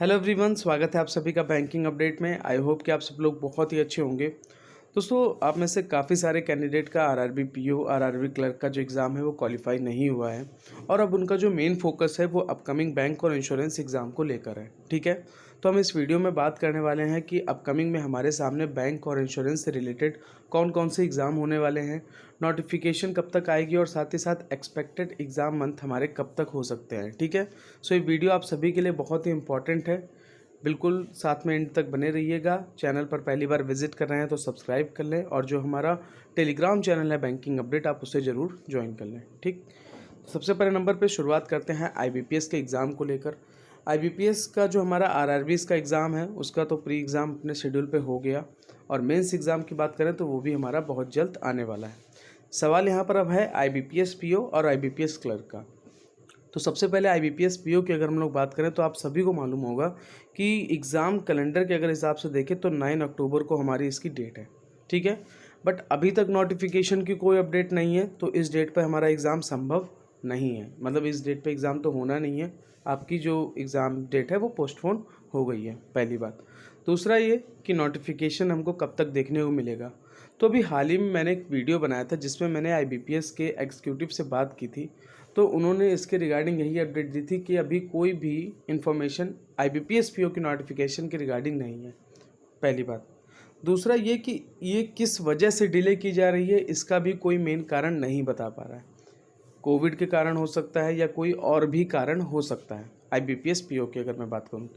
Hello everyone, स्वागत है आप सभी का बैंकिंग अपडेट में। आई होप कि आप सब लोग बहुत ही अच्छे होंगे। दोस्तों, आप में से काफ़ी सारे कैंडिडेट का आरआरबी पीओ आरआरबी क्लर्क का जो एग्ज़ाम है वो क्वालिफाई नहीं हुआ है और अब उनका जो मेन फोकस है वो अपकमिंग बैंक और इंश्योरेंस एग्ज़ाम को लेकर है। ठीक है, तो हम इस वीडियो में बात करने वाले हैं कि अपकमिंग में हमारे सामने बैंक और इंश्योरेंस से रिलेटेड कौन कौन से एग्ज़ाम होने वाले हैं, नोटिफिकेशन कब तक आएगी और साथ ही साथ एक्सपेक्टेड एग्ज़ाम मंथ हमारे कब तक हो सकते हैं। ठीक है, सो ये वीडियो आप सभी के लिए बहुत ही इंपॉर्टेंट है। बिल्कुल साथ में एंड तक बने रहिएगा। चैनल पर पहली बार विजिट कर रहे हैं तो सब्सक्राइब कर लें और जो हमारा टेलीग्राम चैनल है बैंकिंग अपडेट, आप उसे ज़रूर ज्वाइन कर लें। ठीक, सबसे पहले नंबर पे शुरुआत करते हैं आईबीपीएस के एग्ज़ाम को लेकर। आईबीपीएस का जो हमारा आरआरबीएस का एग्ज़ाम है उसका तो प्री एग्ज़ाम अपने शेड्यूल पे हो गया और मेंस एग्ज़ाम की बात करें तो वो भी हमारा बहुत जल्द आने वाला है। सवाल यहाँ पर अब है आईबीपीएस पीओ और आईबीपीएस क्लर्क का। तो सबसे पहले आईबीपीएस पीओ की अगर हम लोग बात करें तो आप सभी को मालूम होगा कि एग्ज़ाम कैलेंडर के अगर हिसाब से देखें तो 9 अक्टूबर को हमारी इसकी डेट है। ठीक है, बट अभी तक नोटिफिकेशन की कोई अपडेट नहीं है, तो इस डेट पर हमारा एग्ज़ाम संभव नहीं है। मतलब इस डेट पे एग्ज़ाम तो होना नहीं है, आपकी जो एग्ज़ाम डेट है वो पोस्टपोन हो गई है, पहली बात। दूसरा ये कि नोटिफिकेशन हमको कब तक देखने को मिलेगा। तो अभी हाल ही में मैंने एक वीडियो बनाया था जिसमें मैंने आईबीपीएस के एग्जीक्यूटिव से बात की थी, तो उन्होंने इसके रिगार्डिंग यही अपडेट दी थी कि अभी कोई भी इन्फॉर्मेशन आईबीपीएस पीओ की नोटिफिकेशन के रिगार्डिंग नहीं है, पहली बात। दूसरा ये कि ये किस वजह से डिले की जा रही है, इसका भी कोई मेन कारण नहीं बता पा रहा है। कोविड के कारण हो सकता है या कोई और भी कारण हो सकता है आईबीपीएस पीओ की अगर मैं बात करूँ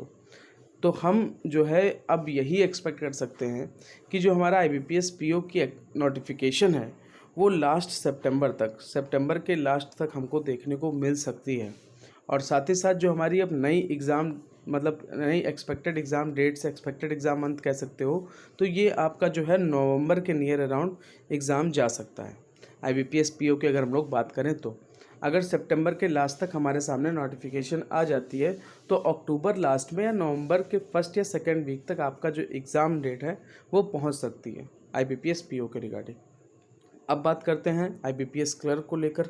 तो हम जो है अब यही एक्सपेक्ट कर सकते हैं कि जो हमारा आईबीपीएस पीओ की नोटिफिकेशन है वो लास्ट सितंबर के लास्ट तक हमको देखने को मिल सकती है। और साथ ही साथ जो हमारी अब नई एग्ज़ाम मतलब नई expected exam dates, expected exam month कह सकते हो, तो ये आपका जो है नवंबर के नियर अराउंड एग्ज़ाम जा सकता है आईबीपीएस पीओ की अगर हम लोग बात करें तो। अगर सितंबर के लास्ट तक हमारे सामने नोटिफिकेशन आ जाती है तो अक्टूबर लास्ट में या नवंबर के फर्स्ट या सेकेंड वीक तक आपका जो एग्ज़ाम डेट है वो पहुंच सकती है आईबीपीएस पीओ के रिगार्डिंग। अब बात करते हैं आईबीपीएस क्लर्क को लेकर।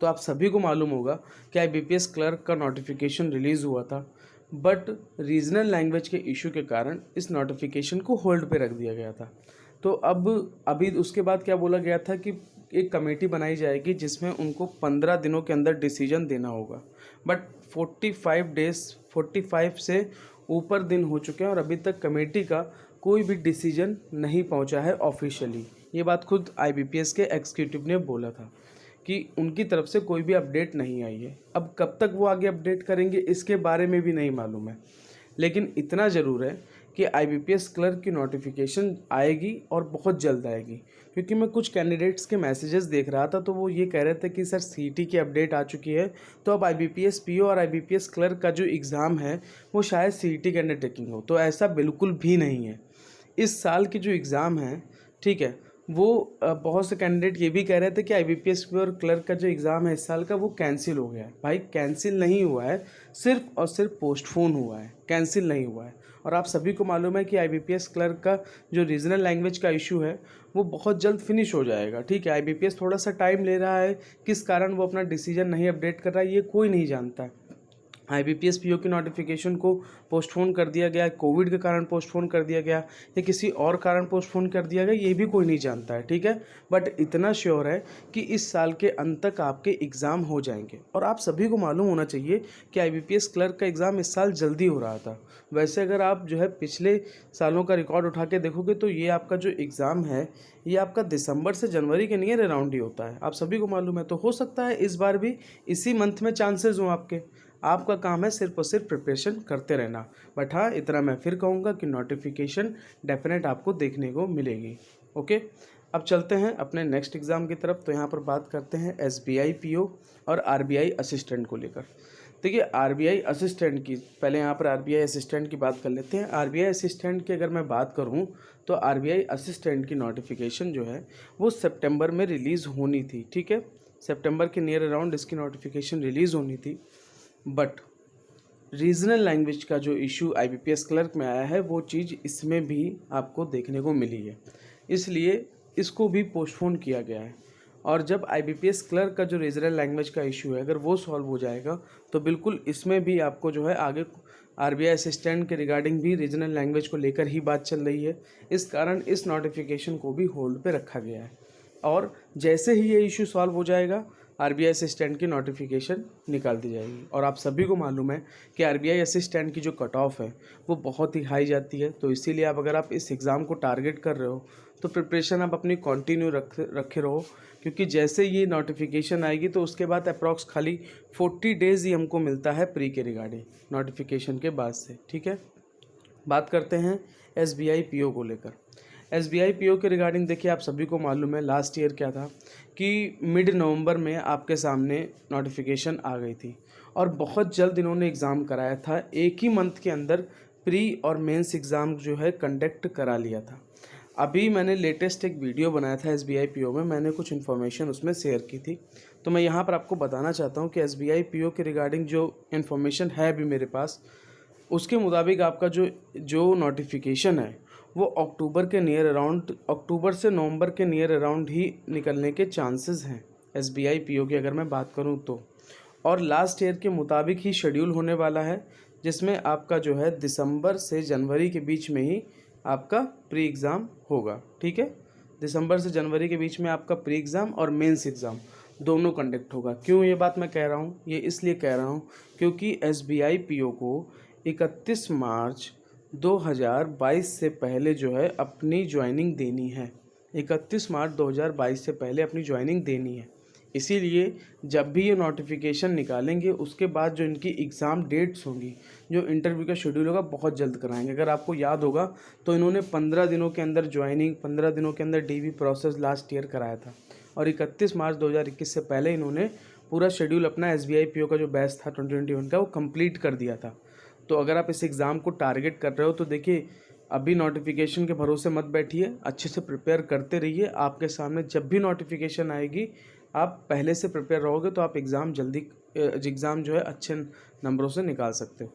तो आप सभी को मालूम होगा कि आईबीपीएस क्लर्क का नोटिफिकेशन रिलीज़ हुआ था, बट रीजनल लैंग्वेज के इशू के कारण इस नोटिफिकेशन को होल्ड पे रख दिया गया था। तो अब अभी उसके बाद क्या बोला गया था कि एक कमेटी बनाई जाएगी जिसमें उनको 15 दिनों के अंदर डिसीजन देना होगा, बट 45 से ऊपर दिन हो चुके हैं और अभी तक कमेटी का कोई भी डिसीजन नहीं पहुंचा है ऑफिशियली। ये बात खुद आईबीपीएस के एग्जीक्यूटिव ने बोला था कि उनकी तरफ से कोई भी अपडेट नहीं आई है। अब कब तक वो आगे अपडेट करेंगे इसके बारे में भी नहीं मालूम है, लेकिन इतना ज़रूर है कि आईबीपीएस क्लर्क की नोटिफिकेशन आएगी और बहुत जल्द आएगी। क्योंकि मैं कुछ कैंडिडेट्स के मैसेजेस देख रहा था तो वो ये कह रहे थे कि सर सीईटी की अपडेट आ चुकी है, तो अब आईबीपीएस पीओ और आईबीपीएस क्लर्क का जो एग्ज़ाम है वो शायद सीईटी के अंडरटेकिंग हो। तो ऐसा बिल्कुल भी नहीं है। इस साल की जो एग्ज़ाम है, ठीक है, वो बहुत से कैंडिडेट ये भी कह रहे थे कि आईबीपीएस और क्लर्क का जो एग्ज़ाम है इस साल का वो कैंसिल हो गया है। भाई कैंसिल नहीं हुआ है, सिर्फ और सिर्फ पोस्टपोन हुआ है, कैंसिल नहीं हुआ है। और आप सभी को मालूम है कि आईबीपीएस क्लर्क का जो रीजनल लैंग्वेज का इशू है वो बहुत जल्द फिनिश हो जाएगा। ठीक है, आईबीपीएस थोड़ा सा टाइम ले रहा है, किस कारण वो अपना डिसीजन नहीं अपडेट कर रहा है ये कोई नहीं जानता है। आईबीपीएस पीओ की नोटिफिकेशन को पोस्टपोन कर दिया गया, कोविड के कारण पोस्टपोन कर दिया गया या किसी और कारण पोस्टपोन कर दिया गया, ये भी कोई नहीं जानता है। ठीक है, बट इतना श्योर है कि इस साल के अंत तक आपके एग्ज़ाम हो जाएंगे। और आप सभी को मालूम होना चाहिए कि आईबीपीएस क्लर्क का एग्ज़ाम इस साल जल्दी हो रहा था। वैसे अगर आप जो है पिछले सालों का रिकॉर्ड उठा के देखोगे तो ये आपका जो एग्ज़ाम है ये आपका दिसंबर से जनवरी के नियर अराउंड ही होता है, आप सभी को मालूम है। तो हो सकता है इस बार भी इसी मंथ में चांसेस हों आपके। आपका काम है सिर्फ और सिर्फ प्रिपरेशन करते रहना। बट हाँ, इतना मैं फिर कहूँगा कि नोटिफिकेशन डेफिनेट आपको देखने को मिलेगी। ओके, अब चलते हैं अपने नेक्स्ट एग्ज़ाम की तरफ। तो यहाँ पर बात करते हैं एसबीआई पीओ और आरबीआई असिस्टेंट को लेकर। देखिए, आरबीआई असिस्टेंट की पहले यहाँ पर आरबीआई असिस्टेंट की बात कर लेते हैं। आरबीआई असिस्टेंट की अगर मैं बात करूँ तो आरबीआई असिस्टेंट की नोटिफिकेशन जो है वो सितंबर में रिलीज़ होनी थी। ठीक है, सितंबर के नियर अराउंड इसकी नोटिफिकेशन रिलीज़ होनी थी, बट रीजनल लैंग्वेज का जो इशू आईबीपीएस क्लर्क में आया है वो चीज़ इसमें भी आपको देखने को मिली है, इसलिए इसको भी पोस्टपोन किया गया है। और जब IBPS क्लर्क का जो रीजनल लैंग्वेज का इशू है अगर वो सॉल्व हो जाएगा तो बिल्कुल इसमें भी आपको जो है आगे RBI असिस्टेंट के रिगार्डिंग भी रीजनल लैंग्वेज को लेकर ही बात चल रही है। इस कारण इस नोटिफिकेशन को भी होल्ड पे रखा गया है और जैसे ही ये इशू सॉल्व हो जाएगा RBI असिस्टेंट की नोटिफिकेशन निकाल दी जाएगी। और आप सभी को मालूम है कि RBI असिस्टेंट की जो कट ऑफ है वो बहुत ही हाई जाती है, तो इसीलिए अगर आप इस एग्ज़ाम को टारगेट कर रहे हो तो प्रिपरेशन आप अपनी कंटिन्यू रखे रहो, क्योंकि जैसे ये नोटिफिकेशन आएगी तो उसके बाद अप्रॉक्स खाली 40 डेज़ ही हमको मिलता है प्री के रिगार्डिंग नोटिफिकेशन के बाद से। ठीक है, बात करते हैं SBI PO को लेकर। SBI PO के रिगार्डिंग देखिए आप सभी को मालूम है लास्ट ईयर क्या था कि मिड नवंबर में आपके सामने नोटिफिकेशन आ गई थी और बहुत जल्द इन्होंने एग्ज़ाम कराया था। एक ही मंथ के अंदर प्री और मेंस एग्ज़ाम जो है कंडक्ट करा लिया था। अभी मैंने लेटेस्ट एक वीडियो बनाया था SBI PO में, मैंने कुछ इन्फॉर्मेशन उसमें शेयर की थी, तो मैं यहाँ पर आपको बताना चाहता हूँ कि SBI PO के रिगार्डिंग जो इन्फॉर्मेशन है अभी मेरे पास, उसके मुताबिक आपका जो नोटिफिकेशन है वो अक्टूबर के नियर अराउंड, अक्टूबर से नवंबर के नियर अराउंड ही निकलने के चांसेस हैं SBI PO की अगर मैं बात करूं तो। और लास्ट ईयर के मुताबिक ही शेड्यूल होने वाला है, जिसमें आपका जो है दिसंबर से जनवरी के बीच में ही आपका प्री एग्ज़ाम होगा। ठीक है, दिसंबर से जनवरी के बीच में आपका प्री एग्ज़ाम और मेंस एग्ज़ाम दोनों कंडक्ट होगा। क्यों ये बात मैं कह रहा हूँ, ये इसलिए कह रहा हूँ क्योंकि SBI PO को 31 मार्च 2022 से पहले जो है अपनी ज्वाइनिंग देनी है। 31 मार्च 2022 से पहले अपनी ज्वाइनिंग देनी है। इसीलिए जब भी ये नोटिफिकेशन निकालेंगे उसके बाद जो इनकी एग्ज़ाम डेट्स होंगी, जो इंटरव्यू का शेड्यूल होगा, बहुत जल्द कराएंगे। अगर आपको याद होगा तो इन्होंने 15 दिनों के अंदर ज्वाइनिंग, 15 दिनों के अंदर DV प्रोसेस लास्ट ईयर कराया था और 31 मार्च 2021 से पहले इन्होंने पूरा शेड्यूल अपना SBI PO का जो बैच था 2021 का वो कंप्लीट कर दिया था। तो अगर आप इस एग्ज़ाम को टारगेट कर रहे हो तो देखिए अभी नोटिफिकेशन के भरोसे मत बैठिए, अच्छे से प्रिपेयर करते रहिए। आपके सामने जब भी नोटिफिकेशन आएगी आप पहले से प्रिपेयर रहोगे तो आप एग्ज़ाम जो है अच्छे नंबरों से निकाल सकते हो।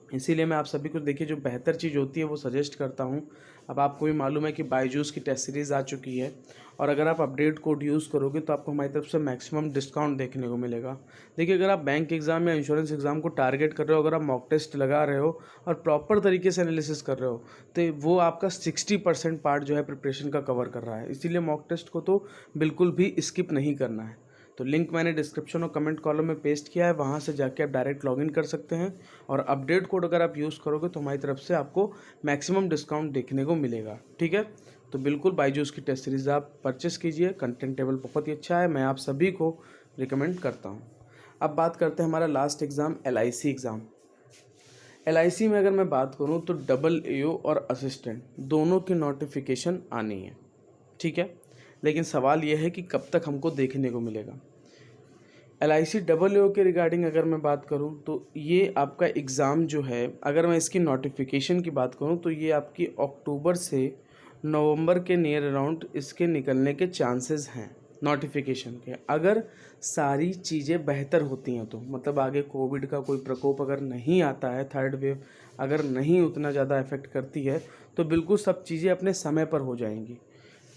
इसीलिए मैं आप सभी को देखिए जो बेहतर चीज़ होती है वो सजेस्ट करता हूँ। अब आपको भी मालूम है कि बायजूस की टेस्ट सीरीज़ आ चुकी है और अगर आप अपडेट कोड यूज़ करोगे तो आपको हमारी तरफ से मैक्सिमम डिस्काउंट देखने को मिलेगा। देखिए अगर आप बैंक एग्ज़ाम या इंश्योरेंस एग्ज़ाम को टारगेट कर रहे हो, अगर आप मॉक टेस्ट लगा रहे हो और प्रॉपर तरीके से एनालिसिस कर रहे हो तो वो आपका 60% पार्ट जो है प्रिपरेशन का कवर कर रहा है। इसीलिए मॉक टेस्ट को तो बिल्कुल भी स्किप नहीं करना है। तो लिंक मैंने डिस्क्रिप्शन और कमेंट कॉलम में पेस्ट किया है, वहाँ से जाके आप डायरेक्ट लॉगिन कर सकते हैं और अपडेट कोड अगर आप यूज़ करोगे तो हमारी तरफ से आपको मैक्सिमम डिस्काउंट देखने को मिलेगा। ठीक है, तो बिल्कुल बायजूस की टेस्ट सीरीज़ आप परचेस कीजिए, कंटेंट टेबल बहुत ही अच्छा है, मैं आप सभी को रिकमेंड करता हूँ। अब बात करते हैं हमारा last exam LIC exam. LIC में अगर मैं बात करूँ तो AAO और असिस्टेंट दोनों की नोटिफिकेशन आनी है। ठीक है, लेकिन सवाल यह है कि कब तक हमको देखने को मिलेगा। LIC AAO के रिगार्डिंग अगर मैं बात करूं तो ये आपका एग्ज़ाम जो है, अगर मैं इसकी नोटिफिकेशन की बात करूं तो ये आपकी अक्टूबर से नवंबर के नियर अराउंड इसके निकलने के चांसेस हैं नोटिफिकेशन के। अगर सारी चीज़ें बेहतर होती हैं तो, मतलब आगे कोविड का कोई प्रकोप अगर नहीं आता है, थर्ड वेव अगर नहीं उतना ज़्यादा इफेक्ट करती है तो बिल्कुल सब चीज़ें अपने समय पर हो जाएंगी।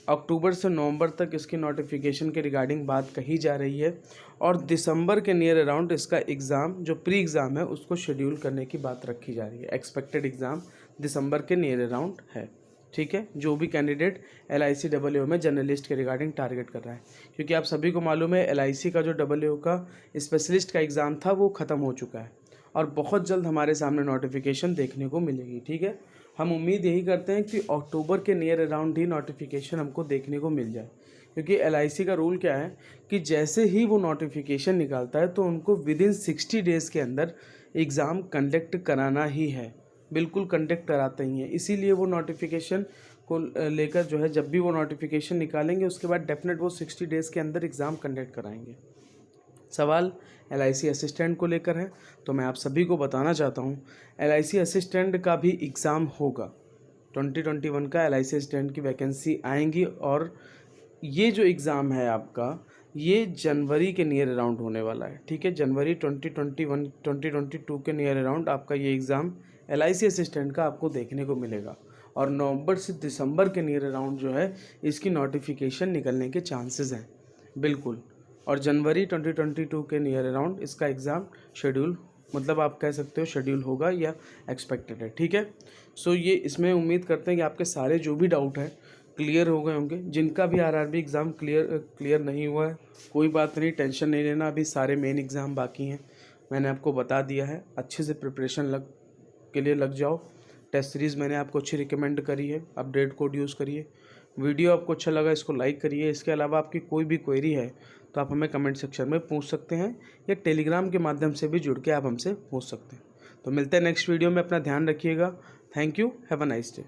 अक्टूबर से नवंबर तक इसकी नोटिफिकेशन के रिगार्डिंग बात कही जा रही है और दिसंबर के नियर अराउंड इसका एग्ज़ाम जो प्री एग्ज़ाम है उसको शेड्यूल करने की बात रखी जा रही है। एक्सपेक्टेड एग्ज़ाम दिसंबर के नियर अराउंड है। ठीक है, जो भी कैंडिडेट LIC AAO में जर्नलिस्ट के रिगार्डिंग टारगेट कर रहा है, क्योंकि आप सभी को मालूम है LIC का जो AAO का स्पेशलिस्ट का एग्ज़ाम था वो ख़त्म हो चुका है और बहुत जल्द हमारे सामने नोटिफिकेशन देखने को मिलेगी। ठीक है, हम उम्मीद यही करते हैं कि अक्टूबर के नियर अराउंड ही नोटिफिकेशन हमको देखने को मिल जाए, क्योंकि LIC का रूल क्या है कि जैसे ही वो नोटिफिकेशन निकालता है तो उनको विदिन 60 डेज़ के अंदर एग्ज़ाम कंडक्ट कराना ही है, बिल्कुल कंडक्ट कराते ही हैं। इसीलिए वो नोटिफिकेशन को लेकर जो है जब भी वो नोटिफिकेशन निकालेंगे उसके बाद डेफिनेट वो 60 डेज़ के अंदर एग्ज़ाम कंडक्ट कराएंगे। सवाल LIC असिस्टेंट को लेकर है, तो मैं आप सभी को बताना चाहता हूँ LIC असिस्टेंट का भी एग्ज़ाम होगा। 2021 का LIC असिस्टेंट की वैकेंसी आएंगी और ये जो एग्ज़ाम है आपका ये जनवरी के नियर अराउंड होने वाला है। ठीक है, जनवरी 2022 के नियर अराउंड आपका ये एग्ज़ाम LIC असिस्टेंट का आपको देखने को मिलेगा और नवंबर से दिसंबर के नियर अराउंड जो है इसकी नोटिफिकेशन निकलने के चांसेस हैं। बिल्कुल। और जनवरी 2022 के नियर अराउंड इसका एग्ज़ाम शेड्यूल, मतलब आप कह सकते हो शेड्यूल होगा या एक्सपेक्टेड है, ठीक है। सो ये इसमें उम्मीद करते हैं कि आपके सारे जो भी डाउट हैं क्लियर हो गए होंगे। जिनका भी आरआरबी एग्ज़ाम क्लियर नहीं हुआ है, कोई बात नहीं, टेंशन नहीं लेना, अभी सारे मेन एग्ज़ाम बाकी हैं। मैंने आपको बता दिया है, अच्छे से प्रिपरेशन के लिए लग जाओ। टेस्ट सीरीज़ मैंने आपको अच्छी रिकमेंड करी है, अपडेट कोड यूज़ करिए। वीडियो आपको अच्छा लगा इसको लाइक करिए। इसके अलावा आपकी कोई भी क्वेरी है तो आप हमें कमेंट सेक्शन में पूछ सकते हैं, या टेलीग्राम के माध्यम से भी जुड़ के आप हमसे पूछ सकते हैं। तो मिलते हैं नेक्स्ट वीडियो में, अपना ध्यान रखिएगा। Thank you, have a nice day.